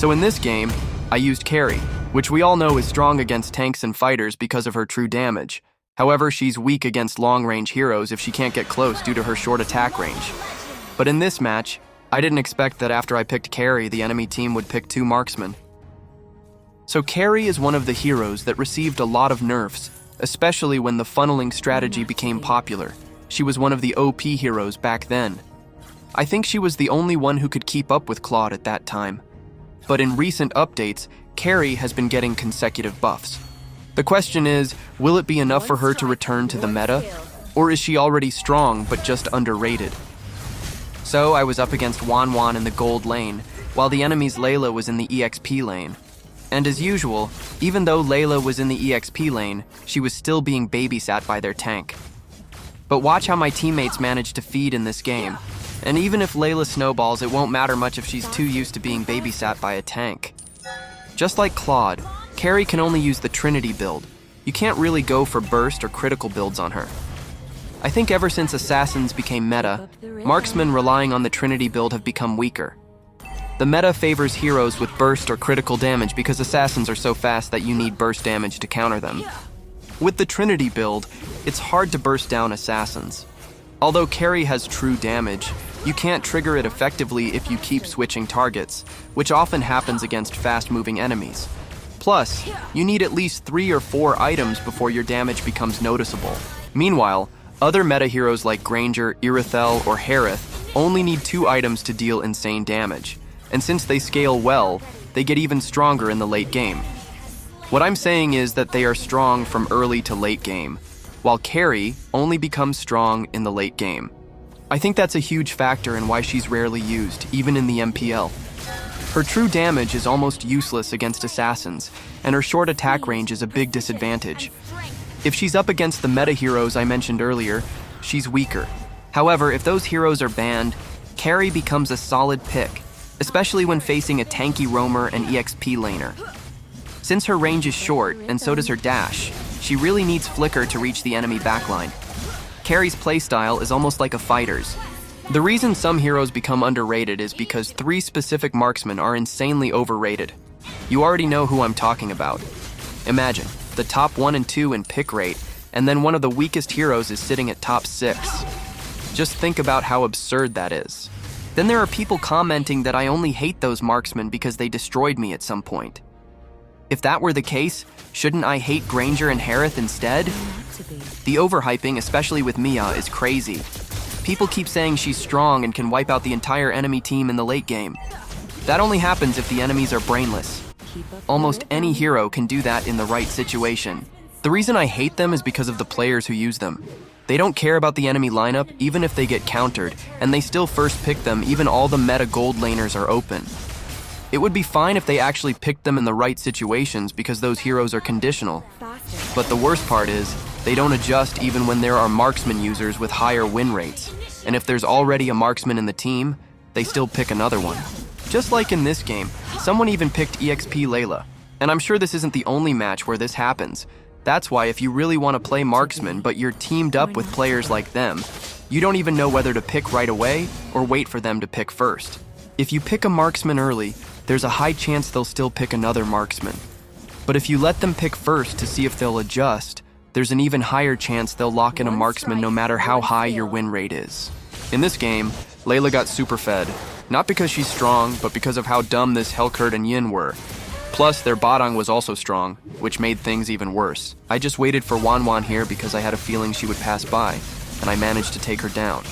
So in this game, I used Karrie, which we all know is strong against tanks and fighters because of her true damage. However, she's weak against long-range heroes if she can't get close due to her short attack range. But in this match, I didn't expect that after I picked Karrie, the enemy team would pick 2 marksmen. So Karrie is one of the heroes that received a lot of nerfs, especially when the funneling strategy became popular. She was one of the OP heroes back then. I think she was the only one who could keep up with Claude at that time. But in recent updates, Karrie has been getting consecutive buffs. The question is, will it be enough for her to return to the meta? Or is she already strong but just underrated? So I was up against Wanwan in the gold lane, while the enemy's Layla was in the EXP lane. And as usual, even though Layla was in the EXP lane, she was still being babysat by their tank. But watch how my teammates managed to feed in this game. And even if Layla snowballs, it won't matter much if she's too used to being babysat by a tank. Just like Claude, Karrie can only use the Trinity build. You can't really go for burst or critical builds on her. I think ever since Assassins became meta, marksmen relying on the Trinity build have become weaker. The meta favors heroes with burst or critical damage because Assassins are so fast that you need burst damage to counter them. With the Trinity build, it's hard to burst down Assassins. Although Karrie has true damage, you can't trigger it effectively if you keep switching targets, which often happens against fast-moving enemies. Plus, you need at least 3 or 4 items before your damage becomes noticeable. Meanwhile, other meta heroes like Granger, Irithel, or Harith only need 2 items to deal insane damage, and since they scale well, they get even stronger in the late game. What I'm saying is that they are strong from early to late game, while Karrie only becomes strong in the late game. I think that's a huge factor in why she's rarely used, even in the MPL. Her true damage is almost useless against Assassins, and her short attack range is a big disadvantage. If she's up against the meta heroes I mentioned earlier, she's weaker. However, if those heroes are banned, Karrie becomes a solid pick, especially when facing a tanky roamer and EXP laner. Since her range is short, and so does her dash, she really needs flicker to reach the enemy backline. Karrie's playstyle is almost like a fighter's. The reason some heroes become underrated is because 3 specific marksmen are insanely overrated. You already know who I'm talking about. Imagine, the top 1 and 2 in pick rate, and then one of the weakest heroes is sitting at top 6. Just think about how absurd that is. Then there are people commenting that I only hate those marksmen because they destroyed me at some point. If that were the case, shouldn't I hate Granger and Harith instead? The overhyping, especially with Mia, is crazy. People keep saying she's strong and can wipe out the entire enemy team in the late game. That only happens if the enemies are brainless. Almost any hero can do that in the right situation. The reason I hate them is because of the players who use them. They don't care about the enemy lineup even if they get countered, and they still first pick them even all the meta gold laners are open. It would be fine if they actually picked them in the right situations because those heroes are conditional. But the worst part is, they don't adjust even when there are marksman users with higher win rates. And if there's already a marksman in the team, they still pick another one. Just like in this game, someone even picked EXP Layla. And I'm sure this isn't the only match where this happens. That's why if you really want to play marksman but you're teamed up with players like them, you don't even know whether to pick right away or wait for them to pick first. If you pick a marksman early, there's a high chance they'll still pick another marksman. But if you let them pick first to see if they'll adjust, there's an even higher chance they'll lock in a marksman no matter how high your win rate is. In this game, Layla got super fed. Not because she's strong, but because of how dumb this Helkurt and Yin were. Plus, their bottom was also strong, which made things even worse. I just waited for Wanwan here because I had a feeling she would pass by, and I managed to take her down.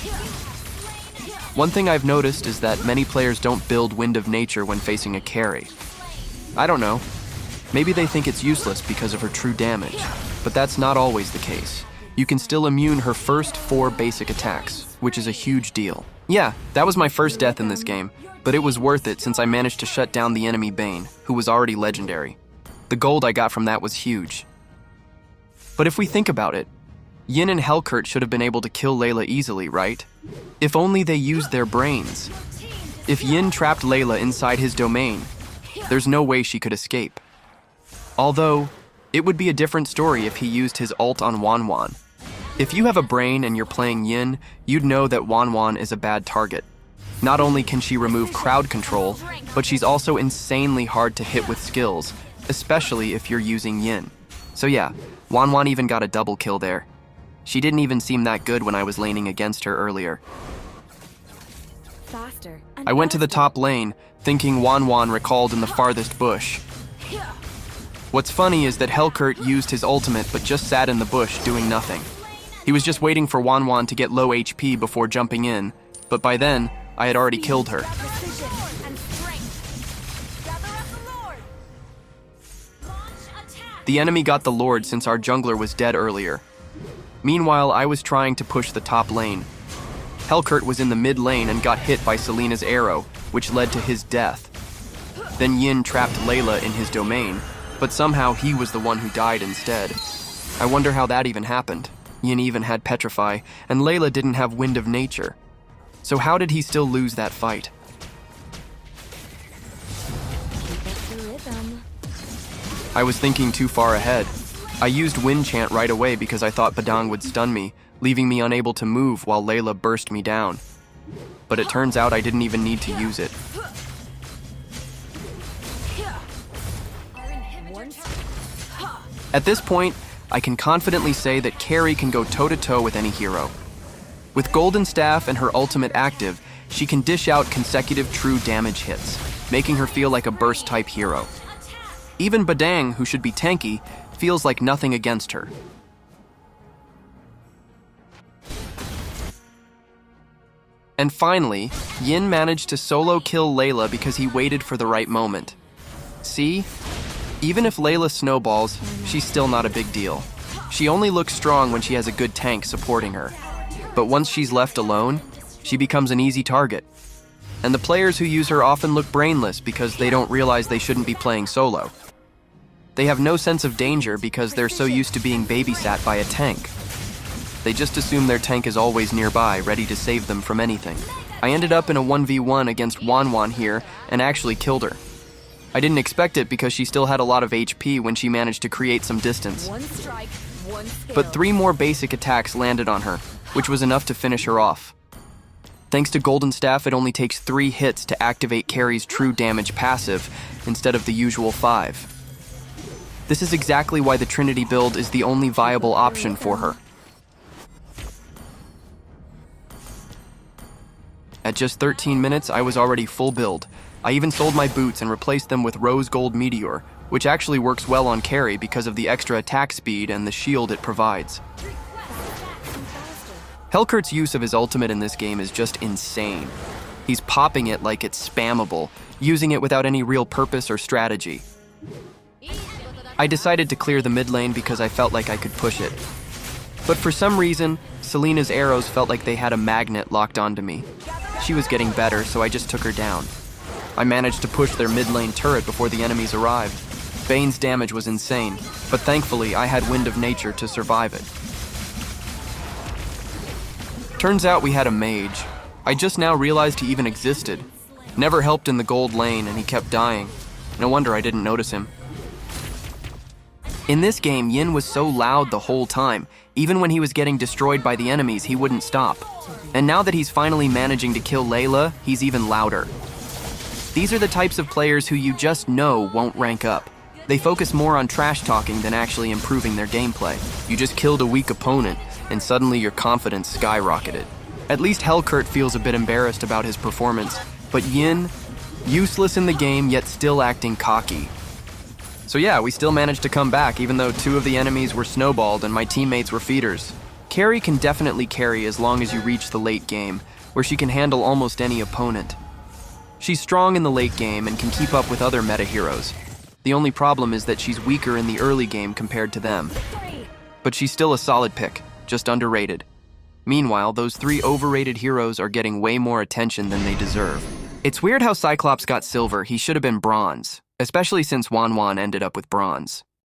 One thing I've noticed is that many players don't build Wind of Nature when facing a Karrie. I don't know. Maybe they think it's useless because of her true damage, but that's not always the case. You can still immune her first 4 basic attacks, which is a huge deal. Yeah, that was my first death in this game, but it was worth it since I managed to shut down the enemy Bane, who was already legendary. The gold I got from that was huge. But if we think about it, Yin and Helkurt should have been able to kill Layla easily, right? If only they used their brains. If Yin trapped Layla inside his domain, there's no way she could escape. Although, it would be a different story if he used his ult on Wanwan. If you have a brain and you're playing Yin, you'd know that Wanwan is a bad target. Not only can she remove crowd control, but she's also insanely hard to hit with skills, especially if you're using Yin. So yeah, Wanwan even got a double kill there. She didn't even seem that good when I was laning against her earlier. I went to the top lane, thinking Wanwan recalled in the farthest bush. What's funny is that Helkurt used his ultimate but just sat in the bush doing nothing. He was just waiting for Wanwan to get low HP before jumping in, but by then, I had already killed her. The enemy got the Lord since our jungler was dead earlier. Meanwhile, I was trying to push the top lane. Helkurt was in the mid lane and got hit by Selina's arrow, which led to his death. Then Yin trapped Layla in his domain, but somehow he was the one who died instead. I wonder how that even happened. Yin even had Petrify, and Layla didn't have Wind of Nature. So how did he still lose that fight? I was thinking too far ahead. I used Wind Chant right away because I thought Badang would stun me, leaving me unable to move while Layla burst me down. But it turns out I didn't even need to use it. At this point, I can confidently say that Karrie can go toe-to-toe with any hero. With Golden Staff and her ultimate active, she can dish out consecutive true damage hits, making her feel like a burst-type hero. Even Badang, who should be tanky, feels like nothing against her. And finally, Yin managed to solo kill Layla because he waited for the right moment. See? Even if Layla snowballs, she's still not a big deal. She only looks strong when she has a good tank supporting her. But once she's left alone, she becomes an easy target. And the players who use her often look brainless because they don't realize they shouldn't be playing solo. They have no sense of danger because they're so used to being babysat by a tank. They just assume their tank is always nearby, ready to save them from anything. I ended up in a 1v1 against Wanwan here and actually killed her. I didn't expect it because she still had a lot of HP when she managed to create some distance. One strike, one skill. But 3 more basic attacks landed on her, which was enough to finish her off. Thanks to Golden Staff, it only takes 3 hits to activate Karrie's true damage passive instead of the usual 5. This is exactly why the Trinity build is the only viable option for her. At just 13 minutes, I was already full build. I even sold my boots and replaced them with Rose Gold Meteor, which actually works well on Karrie because of the extra attack speed and the shield it provides. Helkurt's use of his ultimate in this game is just insane. He's popping it like it's spammable, using it without any real purpose or strategy. I decided to clear the mid lane because I felt like I could push it. But for some reason, Selina's arrows felt like they had a magnet locked onto me. She was getting better, so I just took her down. I managed to push their mid lane turret before the enemies arrived. Bane's damage was insane, but thankfully I had Wind of Nature to survive it. Turns out we had a mage. I just now realized he even existed. Never helped in the gold lane and he kept dying. No wonder I didn't notice him. In this game, Yin was so loud the whole time. Even when he was getting destroyed by the enemies, he wouldn't stop. And now that he's finally managing to kill Layla, he's even louder. These are the types of players who you just know won't rank up. They focus more on trash talking than actually improving their gameplay. You just killed a weak opponent, and suddenly your confidence skyrocketed. At least Helkurt feels a bit embarrassed about his performance, but Yin, useless in the game yet still acting cocky. So yeah, we still managed to come back even though 2 of the enemies were snowballed and my teammates were feeders. Karrie can definitely carry as long as you reach the late game, where she can handle almost any opponent. She's strong in the late game and can keep up with other meta heroes. The only problem is that she's weaker in the early game compared to them. But she's still a solid pick, just underrated. Meanwhile, those 3 overrated heroes are getting way more attention than they deserve. It's weird how Cyclops got silver. He should have been bronze, especially since Wanwan ended up with bronze.